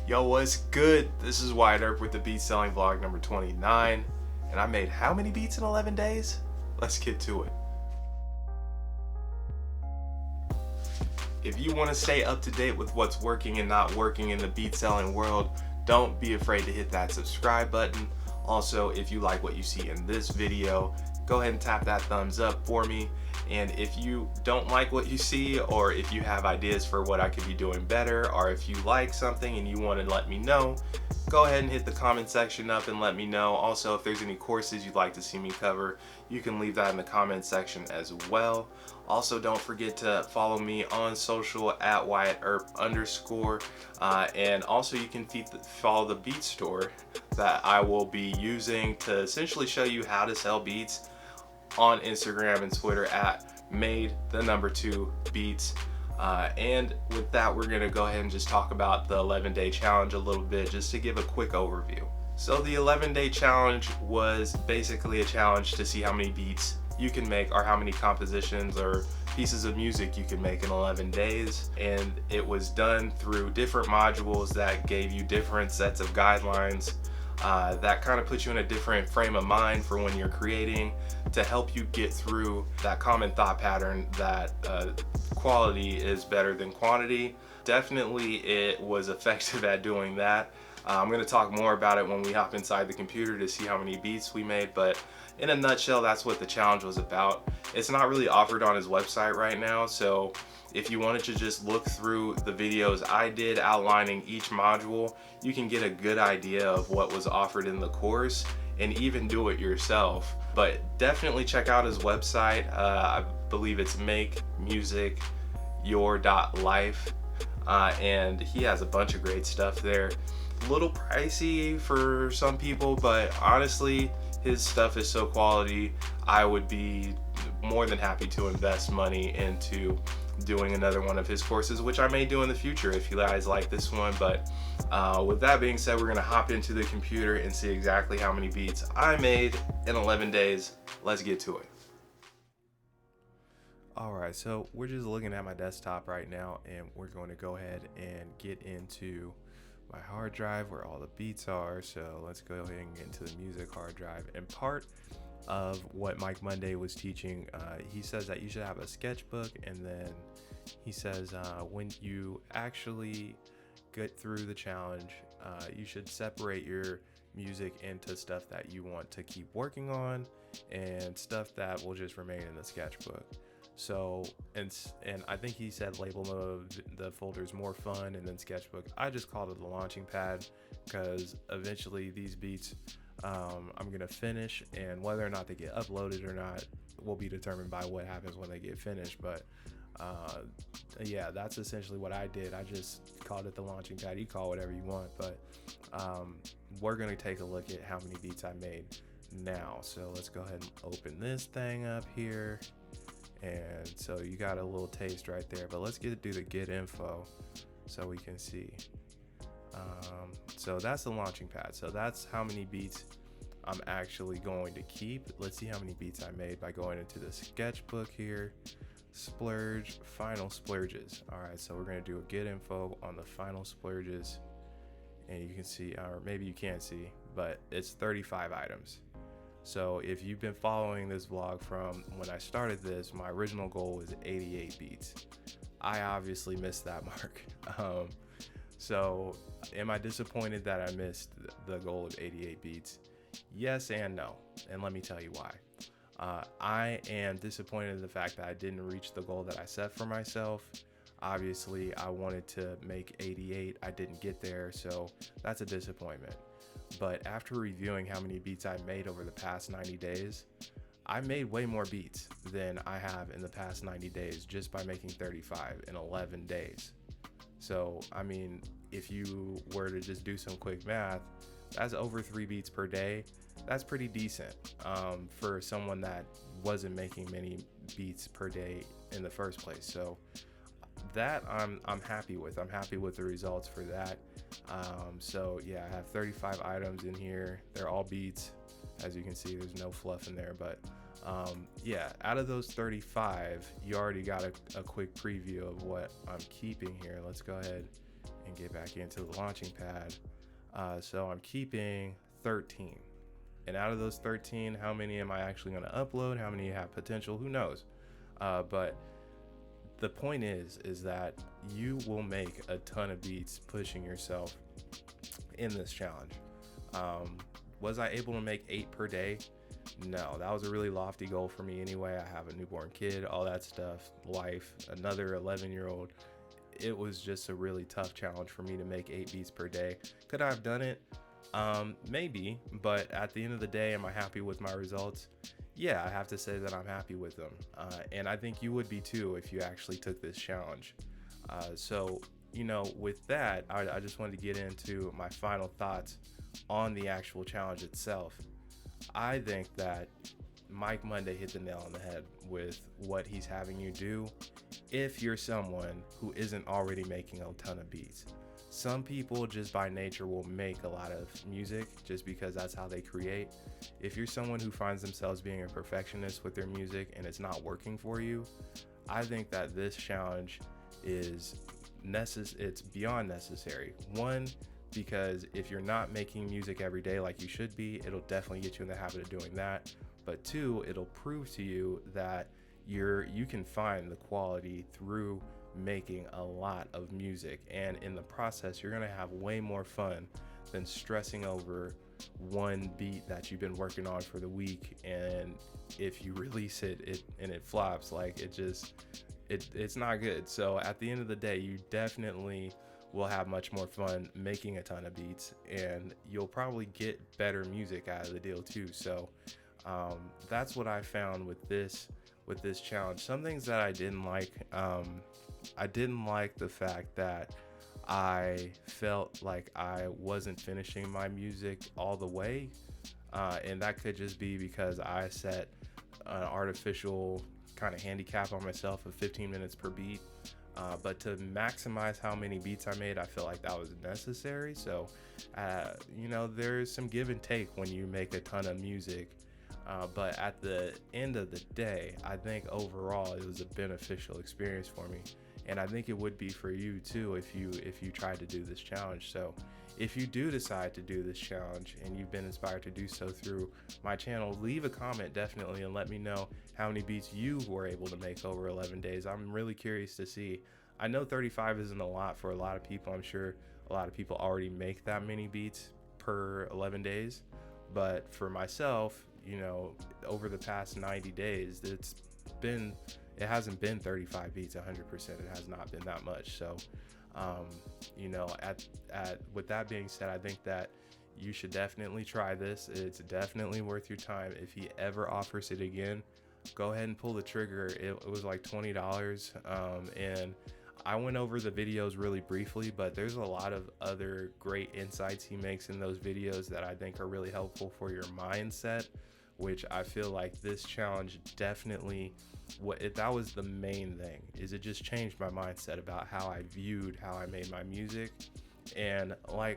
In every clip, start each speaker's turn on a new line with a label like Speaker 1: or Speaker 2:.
Speaker 1: Yo, what's good? This is Wyatt with the beat selling vlog number 29. And I made how many beats in 11 days? Let's get to it. If you want to stay up to date with what's working and not working in the beat selling world, don't be afraid to hit that subscribe button. Also, if you like what you see in this video, go ahead and tap that thumbs up for me. And if you don't like what you see, or if you have ideas for what I could be doing better, or if you like something and you want to let me know, go ahead and hit the comment section up and let me know. Also, if there's any courses you'd like to see me cover, you can leave that in the comment section as well. Also, don't forget to follow me on social at WyattErp_. And also you can follow the beat store that I will be using to essentially show you how to sell beats on Instagram and Twitter at made2beats. And with that, we're gonna go ahead and just talk about the 11-day challenge a little bit, just to give a quick overview. So the 11-day challenge was basically a challenge to see how many beats you can make, or how many compositions or pieces of music you can make in 11 days. And it was done through different modules that gave you different sets of guidelines that kind of put you in a different frame of mind for when you're creating, to help you get through that common thought pattern that quality is better than quantity. Definitely it was effective at doing that. I'm going to talk more about it when we hop inside the computer to see how many beats we made, but in a nutshell, that's what the challenge was about. It's not really offered on his website right now, so if you wanted to just look through the videos I did outlining each module, you can get a good idea of what was offered in the course and even do it yourself. But definitely check out his website. I believe it's makemusicyour.life, and he has a bunch of great stuff there. A little pricey for some people, but honestly, his stuff is so quality, I would be more than happy to invest money into doing another one of his courses, which I may do in the future if you guys like this one. But with that being said, we're gonna hop into the computer and see exactly how many beats I made in 11 days. Let's get to it. Alright, so we're just looking at my desktop right now, and we're going to go ahead and get into my hard drive where all the beats are. So let's go ahead and get into the music hard drive. And part of what Mike Monday was teaching, he says that you should have a sketchbook, and then he says when you actually get through the challenge, you should separate your music into stuff that you want to keep working on and stuff that will just remain in the sketchbook. So, and I think he said label the folders more fun, and then sketchbook. I just called it the launching pad, because eventually these beats I'm gonna finish, and whether or not they get uploaded or not will be determined by what happens when they get finished. But yeah, that's essentially what I did. I just called it the launching pad. You call it whatever you want, but we're gonna take a look at how many beats I made now. So let's go ahead and open this thing up here. And so you got a little taste right there, but let's do the get info so we can see. So that's the launching pad. So that's how many beats I'm actually going to keep. Let's see how many beats I made by going into the sketchbook here. Splurge, final splurges. All right, so we're gonna do a get info on the final splurges, and you can see, or maybe you can't see, but it's 35 items. So if you've been following this vlog from when I started this, my original goal was 88 beats. I obviously missed that mark. So am I disappointed that I missed the goal of 88 beats? Yes and no, and let me tell you why. I am disappointed in the fact that I didn't reach the goal that I set for myself. Obviously, I wanted to make 88. I didn't get there, so that's a disappointment. But after reviewing how many beats I made over the past 90 days, I made way more beats than I have in the past 90 days just by making 35 in 11 days. So, I mean, if you were to just do some quick math, that's over 3 beats per day. That's pretty decent for someone that wasn't making many beats per day in the first place. So that I'm happy with. I'm happy with the results for that. So yeah, I have 35 items in here. They're all beats. As you can see, there's no fluff in there, but yeah, out of those 35, you already got a quick preview of what I'm keeping here. Let's go ahead and get back into the launching pad. So I'm keeping 13. And out of those 13, how many am I actually going to upload? How many have potential? Who knows? But the point is that you will make a ton of beats pushing yourself in this challenge. Was I able to make 8 per day? No, that was a really lofty goal for me anyway. I have a newborn kid, all that stuff, life, another 11-year-old. It was just a really tough challenge for me to make 8 beats per day. Could I have done it? Maybe, but at the end of the day, am I happy with my results? Yeah, I have to say that I'm happy with them. And I think you would be too if you actually took this challenge. So, with that, I just wanted to get into my final thoughts on the actual challenge itself. I think that Mike Monday hit the nail on the head with what he's having you do if you're someone who isn't already making a ton of beats. Some people just by nature will make a lot of music just because that's how they create. If you're someone who finds themselves being a perfectionist with their music and it's not working for you, I think that this challenge is it's beyond necessary. One, because if you're not making music every day like you should be, it'll definitely get you in the habit of doing that. But two, it'll prove to you that you can find the quality through making a lot of music, and in the process you're gonna have way more fun than stressing over one beat that you've been working on for the week, and if you release it and it flops, like it's not good. So at the end of the day, you definitely will have much more fun making a ton of beats, and you'll probably get better music out of the deal too. So that's what I found with this challenge. Some things that I didn't like, I didn't like the fact that I felt like I wasn't finishing my music all the way, and that could just be because I set an artificial kind of handicap on myself of 15 minutes per beat. But to maximize how many beats I made, I feel like that was necessary. So, there's some give and take when you make a ton of music. But at the end of the day, I think overall it was a beneficial experience for me. And I think it would be for you too if you tried to do this challenge. So if you do decide to do this challenge and you've been inspired to do so through my channel, leave a comment definitely and let me know how many beats you were able to make over 11 days. I'm really curious to see. I know 35 isn't a lot for a lot of people. I'm sure a lot of people already make that many beats per 11 days. But for myself, over the past 90 days, it hasn't been 35 beats 100%. It has not been that much. So, with that being said, I think that you should definitely try this. It's definitely worth your time. If he ever offers it again, go ahead and pull the trigger. It was like $20. And I went over the videos really briefly, but there's a lot of other great insights he makes in those videos that I think are really helpful for your mindset, which I feel like this challenge definitely, that was the main thing, is it just changed my mindset about how I viewed how I made my music. And I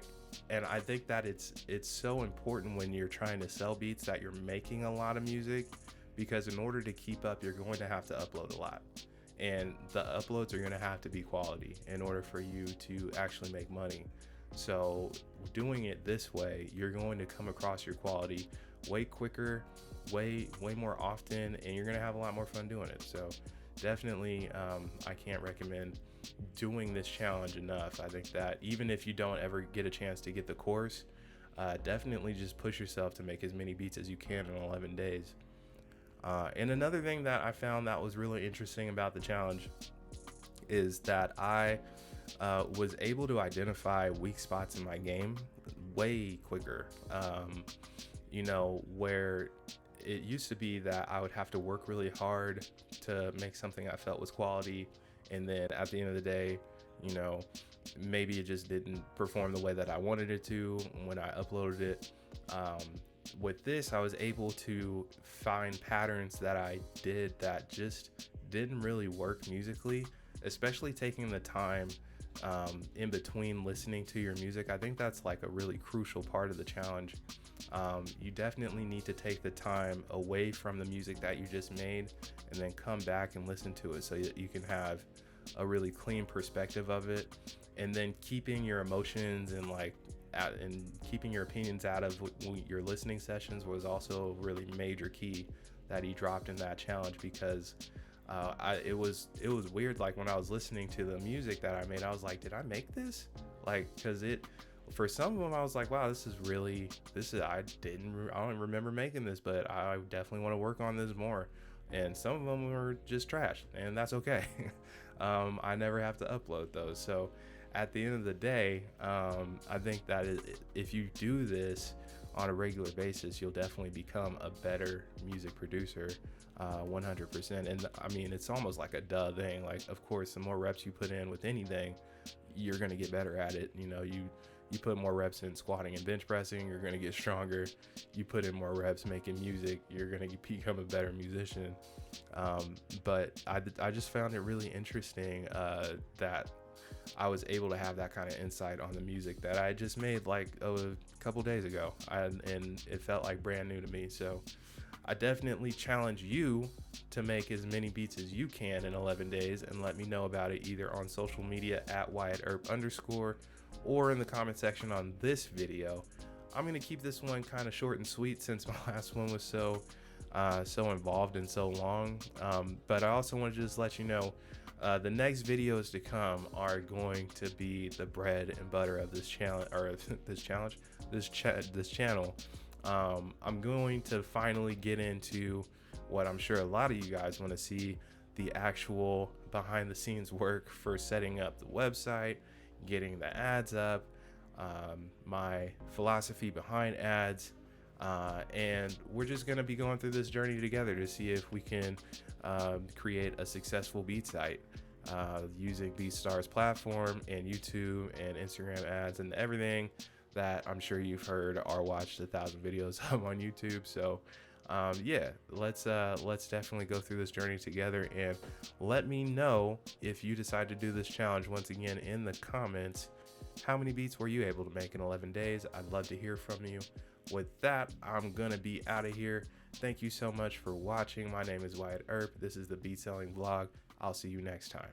Speaker 1: think that it's so important when you're trying to sell beats that you're making a lot of music, because in order to keep up, you're going to have to upload a lot. And the uploads are going to have to be quality in order for you to actually make money. So doing it this way, you're going to come across your quality way quicker, way more often, and you're going to have a lot more fun doing it. So definitely, I can't recommend doing this challenge enough. I think that even if you don't ever get a chance to get the course, definitely just push yourself to make as many beats as you can in 11 days. And another thing that I found that was really interesting about the challenge is that I was able to identify weak spots in my game way quicker. Where it used to be that I would have to work really hard to make something I felt was quality, and then at the end of the day, maybe it just didn't perform the way that I wanted it to when I uploaded it. With this, I was able to find patterns that I did that just didn't really work musically, especially taking the time in between listening to your music. I think that's like a really crucial part of the challenge. You definitely need to take the time away from the music that you just made and then come back and listen to it so that you can have a really clean perspective of it, and then keeping your emotions and and keeping your opinions out of your listening sessions was also a really major key that he dropped in that challenge, because it was weird. Like, when I was listening to the music that I made, I was like, did I make this? Like, because for some of them, I was like, wow, I don't remember making this, but I definitely want to work on this more. And some of them were just trash, and that's okay. I never have to upload those. So at the end of the day, I think that if you do this on a regular basis, you'll definitely become a better music producer, 100%. And I mean, it's almost like a duh thing. Like, of course, the more reps you put in with anything, you're going to get better at it. You know, you put more reps in squatting and bench pressing, you're going to get stronger. You put in more reps making music, you're going to become a better musician. But I just found it really interesting that I was able to have that kind of insight on the music that I just made like a couple days ago, and it felt like brand new to me. So I definitely challenge you to make as many beats as you can in 11 days, and let me know about it either on social media at @WyattErp_ or in the comment section on this video. I'm going to keep this one kind of short and sweet since my last one was so involved and so long. But I also want to just let you know, the next videos to come are going to be the bread and butter of this challenge, or this channel. I'm going to finally get into what I'm sure a lot of you guys want to see, the actual behind the scenes work for setting up the website, getting the ads up, my philosophy behind ads, and we're just going to be going through this journey together to see if we can create a successful beat site using BeatStar's platform and YouTube and Instagram ads and everything that I'm sure you've heard or watched 1,000 videos of on YouTube. So yeah, let's definitely go through this journey together, and let me know if you decide to do this challenge once again in the comments. How many beats were you able to make in 11 days? I'd love to hear from you. With that, I'm gonna be out of here. Thank you so much for watching. My name is Wyatt Earp. This is the Beat Selling Vlog. I'll see you next time.